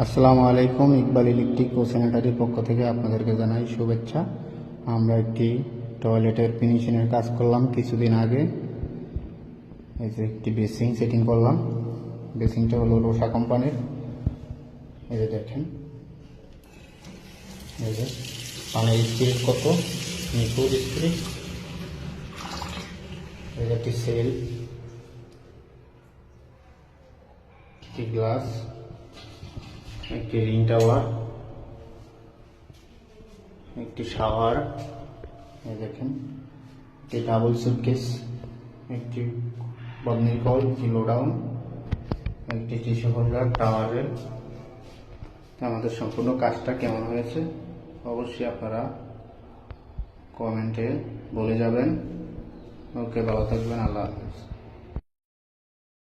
আসসালামু আলাইকুম। ইকবাল ইলেকট্রিক ও স্যানিটারির পক্ষ থেকে আপনাদেরকে জানাই শুভেচ্ছা। আমরা একটি টয়লেটের ফিনিশিংয়ের কাজ করলাম কিছুদিন আগে। এই যে একটি বেসিং সেটিং করলাম। বেসিংটা হলো রোসা কোম্পানির। এই যে দেখেন, এই যে পানির স্পিড কত নিখুঁত স্পিড। এই যে একটি সেল, একটি গ্লাস, একটি রিং টাওয়ার, একটি শাওয়ার, এই দেখেন একটি ডাবল সুটকেস, একটি বদনির কল, কিলো ডাউন, একটি টিস্যু হোল্ডার, টাওয়ারের। আমাদের সম্পূর্ণ কাজটা কেমন হয়েছে অবশ্যই আপনারা কমেন্টে বলে যাবেন। ওকে, ভালো থাকবেন। আল্লাহ হাফেজ।